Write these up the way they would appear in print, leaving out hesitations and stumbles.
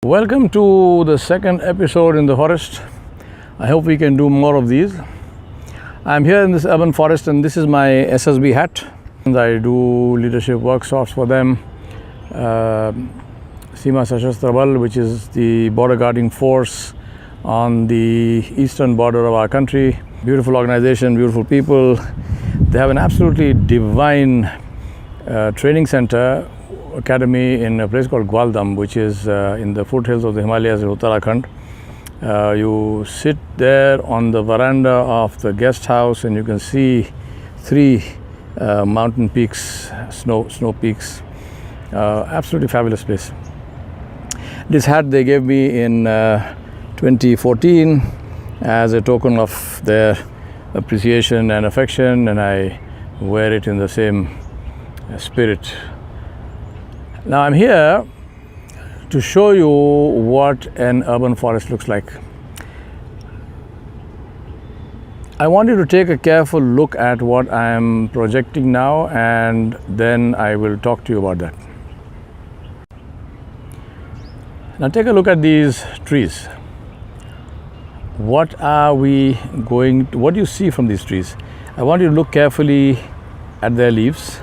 Welcome to the second episode in the forest. I hope we can do more of these. I'm here in this urban forest and this is my SSB hat. I do leadership workshops for them. Seema Sashastra Bal, which is the border guarding force on the eastern border of our country. Beautiful organization, beautiful people. They have an absolutely divine training center academy in a place called Gwaldam, which is in the foothills of the Himalayas in Uttarakhand. You sit there on the veranda of the guest house and you can see three mountain peaks, snow peaks. Absolutely fabulous place. This hat they gave me in 2014 as a token of their appreciation and affection, and I wear it in the same spirit. Now I'm here to show you what an urban forest looks like. I want you to take a careful look at what I am projecting now, and then I will talk to you about that. Now take a look at these trees. What do you see from these trees? I want you to look carefully at their leaves.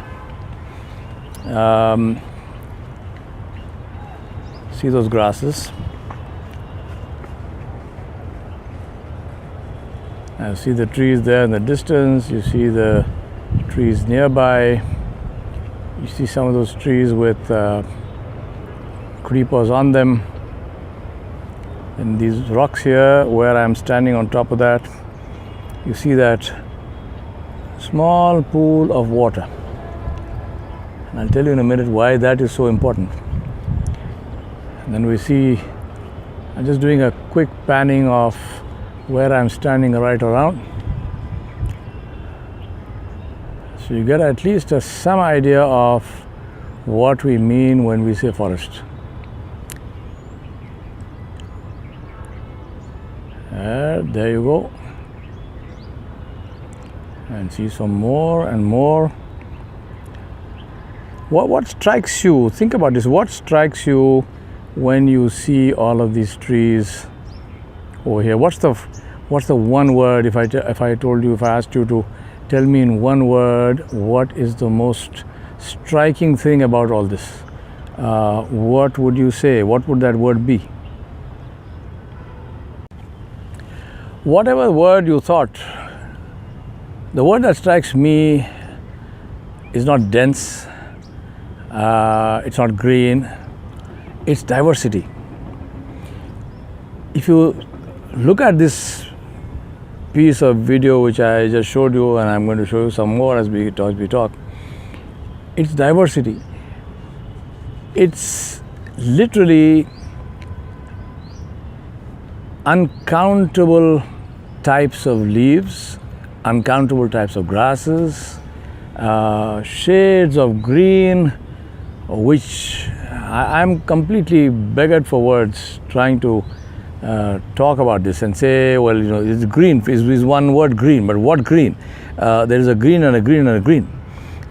See those grasses. I see the trees there in the distance. You see the trees nearby. You see some of those trees with creepers on them. And these rocks here, where I'm standing on top of that, you see that small pool of water. And I'll tell you in a minute why that is so important. And then we see, I'm just doing a quick panning of where I'm standing right around. So you get at least some idea of what we mean when we say forest. There you go. And see some more and more. What strikes you? Think about this. What strikes you when you see all of these trees over here? What's the one word, if I asked you to tell me in one word what is the most striking thing about all this, what would you say? What would that word be? Whatever word you thought, the word that strikes me is not dense, it's not green, it's diversity. If you look at this piece of video which I just showed you, and I'm going to show you some more as we talk, it's diversity. It's literally uncountable types of leaves, uncountable types of grasses, shades of green, which I'm completely beggared for words trying to talk about this and say, well, it's green, is one word green, but what green? There is a green and a green and a green.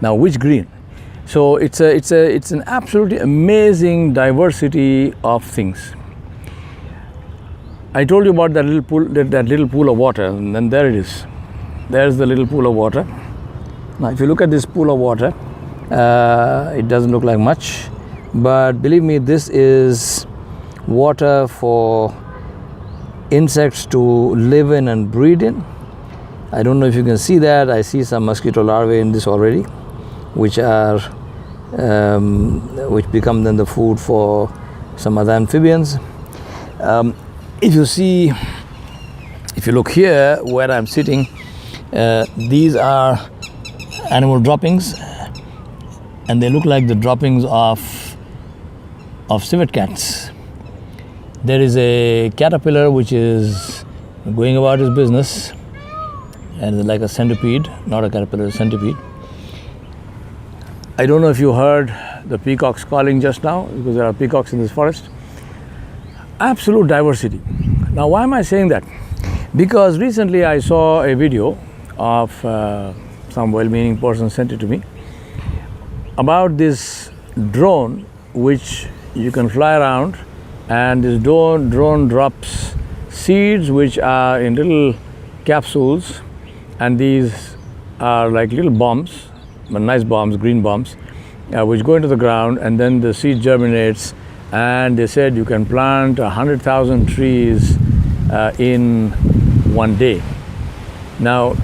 Now, which green? So it's an absolutely amazing diversity of things. I told you about that little pool of water, and then there it is. There's the little pool of water. Now, if you look at this pool of water, it doesn't look like much, but believe me, this is water for insects to live in and breed in. I don't know if you can see that. I see some mosquito larvae in this already, which become then the food for some other amphibians. If you look here where I'm sitting, these are animal droppings, and they look like the droppings of civet cats. There is a caterpillar which is going about his business, and it's like a centipede, not a caterpillar, a centipede. I don't know if you heard the peacocks calling just now, because there are peacocks in this forest. Absolute diversity. Now, why am I saying that? Because recently I saw a video of some well-meaning person sent it to me about this drone which you can fly around and this drone drops seeds which are in little capsules, and these are like little bombs, nice bombs, green bombs, which go into the ground, and then the seed germinates, and they said you can plant 100,000 trees in one day. Now,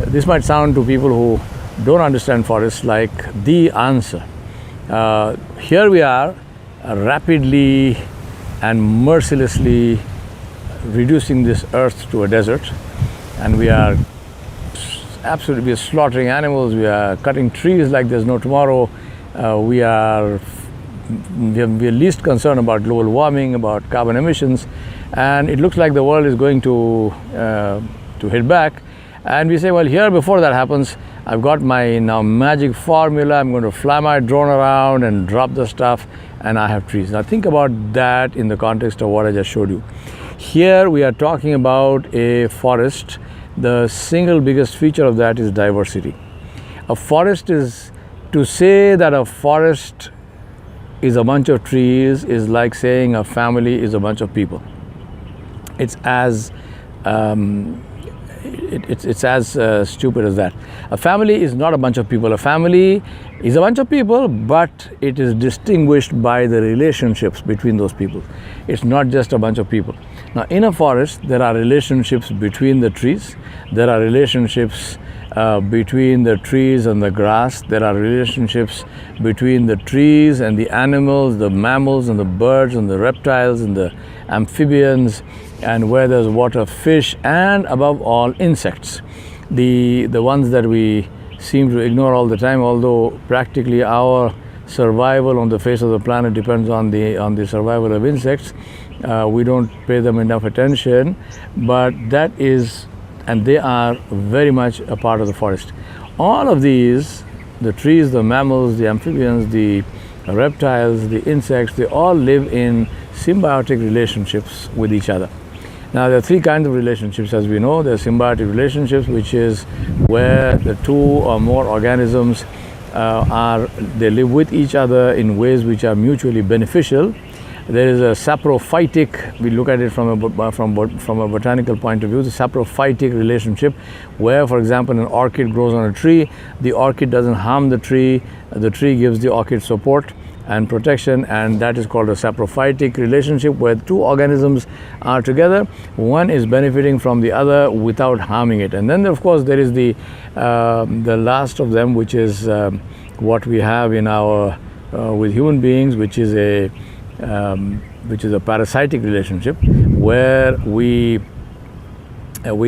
this might sound to people who don't understand forests like the answer. Here we are rapidly and mercilessly reducing this earth to a desert, and we are slaughtering animals, we are cutting trees like there's no tomorrow. We are least concerned about global warming, about carbon emissions, and it looks like the world is going to hit back. And we say, well, here before that happens, I've got my now magic formula. I'm going to fly my drone around and drop the stuff, and I have trees. Now think about that in the context of what I just showed you. Here we are talking about a forest. The single biggest feature of that is diversity. A forest is, to say that a forest is a bunch of trees is like saying a family is a bunch of people. It's as stupid as that. A family is not a bunch of people. A family is a bunch of people, but it is distinguished by the relationships between those people. It's not just a bunch of people. Now, in a forest, there are relationships between the trees. There are relationships between the trees and the grass. There are relationships between the trees and the animals, the mammals and the birds and the reptiles and the amphibians, and where there's water, fish, and above all, insects. The ones that we seem to ignore all the time, although practically our survival on the face of the planet depends on the survival of insects. We don't pay them enough attention, but that is, and they are very much a part of the forest. All of these, the trees, the mammals, the amphibians, the reptiles, the insects, they all live in symbiotic relationships with each other. Now, there are three kinds of relationships, as we know. There are symbiotic relationships, which is where the two or more organisms they live with each other in ways which are mutually beneficial. There is a saprophytic, we look at it from a botanical point of view, the saprophytic relationship, where, for example, an orchid grows on a tree, the orchid doesn't harm the tree gives the orchid support and protection, and that is called a saprophytic relationship, where two organisms are together. One is benefiting from the other without harming it. And then, of course, there is the last of them, which is what we have in our with human beings, which is a parasitic relationship, where we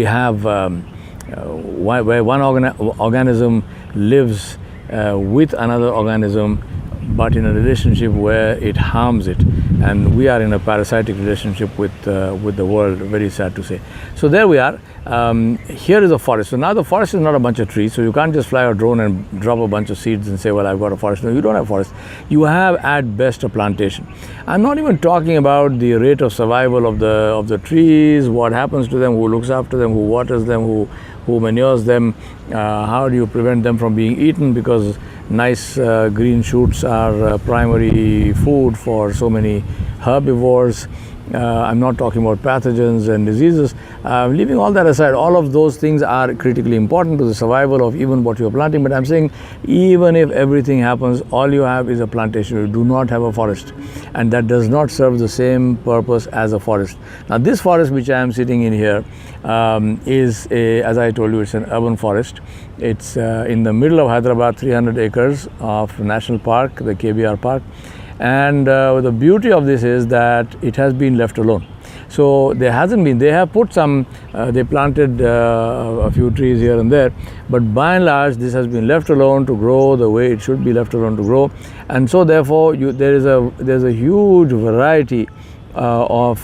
have where one organism lives with another organism, but in a relationship where it harms it, and we are in a parasitic relationship with the world. Very sad to say. So there we are. Here is a forest. So now the forest is not a bunch of trees. So you can't just fly a drone and drop a bunch of seeds and say, well, I've got a forest. No, you don't have a forest. You have at best a plantation. I'm not even talking about the rate of survival of the trees, what happens to them, who looks after them, who waters them, who manures them, how do you prevent them from being eaten, because nice green shoots are primary food for so many herbivores. I'm not talking about pathogens and diseases. Leaving all that aside, all of those things are critically important to the survival of even what you're planting. But I'm saying, even if everything happens, all you have is a plantation. You do not have a forest, and that does not serve the same purpose as a forest. Now, this forest which I am sitting in here is as I told you, it's an urban forest. It's in the middle of Hyderabad, 300 acres of national park, the KBR Park. And the beauty of this is that it has been left alone. So they have put some, they planted a few trees here and there, but by and large this has been left alone to grow the way it should be left alone to grow. And so therefore there's a huge variety of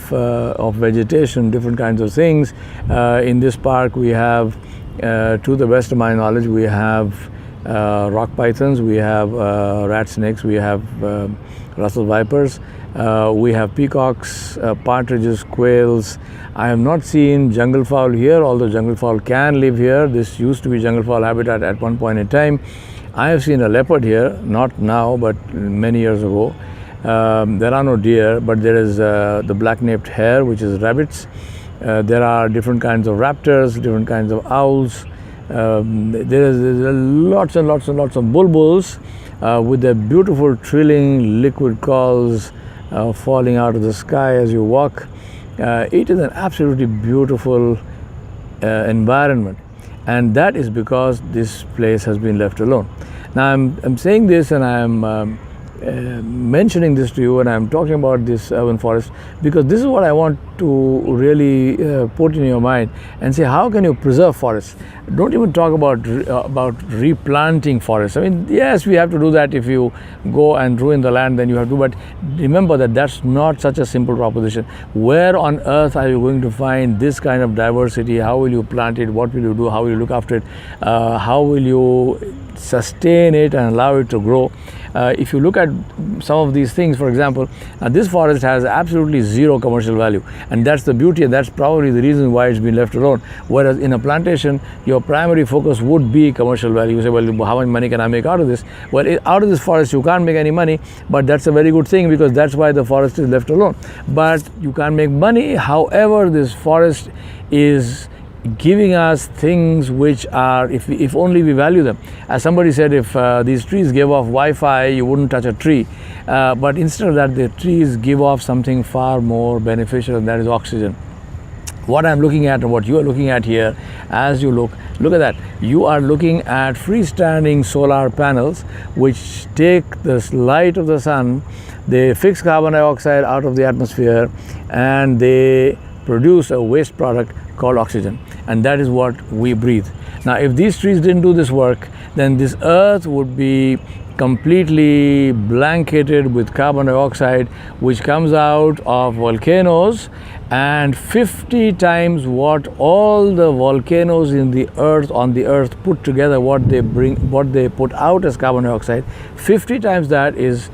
vegetation, different kinds of things. In this park we have, to the best of my knowledge, we have rock pythons, we have rat snakes, we have Russell vipers, we have peacocks, partridges, quails. I have not seen jungle fowl here, although jungle fowl can live here. This used to be jungle fowl habitat at one point in time. I have seen a leopard here, not now, but many years ago. There are no deer, but there is the black-naped hare, which is rabbits. There are different kinds of raptors, different kinds of owls. There's lots and lots and lots of bulbuls with their beautiful trilling liquid calls falling out of the sky as you walk. It is an absolutely beautiful environment, and that is because this place has been left alone. Now I'm saying this, and I'm mentioning this to you, and I'm talking about this urban forest because this is what I want to really put in your mind and say, how can you preserve forests? Don't even talk about replanting forests. I mean, yes, we have to do that. If you go and ruin the land, then you have to, but remember that that's not such a simple proposition. Where on earth are you going to find this kind of diversity? How will you plant it? What will you do? How will you look after it? How will you sustain it and allow it to grow? If you look at some of these things, for example, this forest has absolutely zero commercial value, and that's the beauty, and that's probably the reason why it's been left alone. Whereas in a plantation, your primary focus would be commercial value. You say, well, how much money can I make out of this? Well, out of this forest you can't make any money, but that's a very good thing because that's why the forest is left alone. But you can't make money. However, this forest is giving us things which are, if only we value them. As somebody said, if these trees gave off Wi-Fi, you wouldn't touch a tree. But instead of that, the trees give off something far more beneficial, and that is oxygen. What I'm looking at and what you are looking at here, as you look at that. You are looking at freestanding solar panels which take the light of the sun, they fix carbon dioxide out of the atmosphere, and they produce a waste product called oxygen, and that is what we breathe. Now, if these trees didn't do this work, then this earth would be completely blanketed with carbon dioxide, which comes out of volcanoes, and 50 times what all the volcanoes on the earth put together, what they put out as carbon dioxide, 50 times that is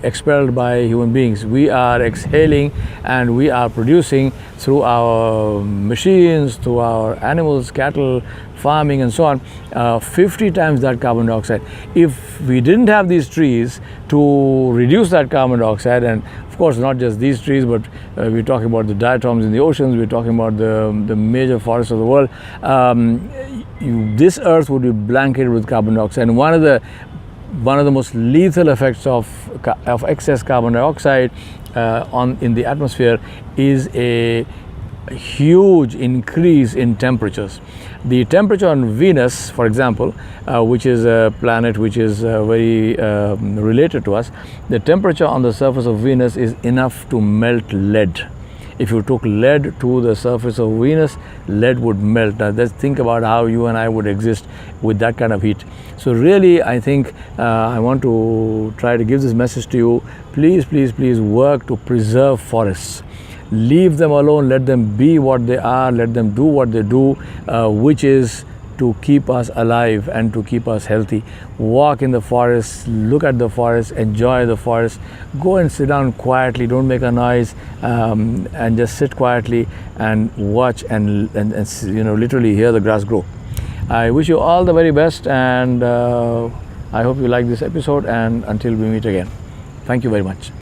expelled by human beings. We are exhaling and we are producing through our machines, through our animals, cattle, farming and so on, 50 times that carbon dioxide. If we didn't have these trees to reduce that carbon dioxide, and of course not just these trees, but we're talking about the diatoms in the oceans, we're talking about the major forests of the world, this earth would be blanketed with carbon dioxide. And one of the most lethal effects of excess carbon dioxide in the atmosphere is a huge increase in temperatures. The temperature on Venus, for example, which is a planet which is very related to us, the temperature on the surface of Venus is enough to melt lead. If you took lead to the surface of Venus, lead would melt. Now, let's think about how you and I would exist with that kind of heat. So really, I think I want to try to give this message to you. Please, please, please work to preserve forests. Leave them alone, let them be what they are, let them do what they do, which is to keep us alive and to keep us healthy. Walk in the forest, look at the forest, enjoy the forest. Go and sit down quietly, don't make a noise, and just sit quietly and watch and literally hear the grass grow. I wish you all the very best, and I hope you like this episode, and until we meet again. Thank you very much.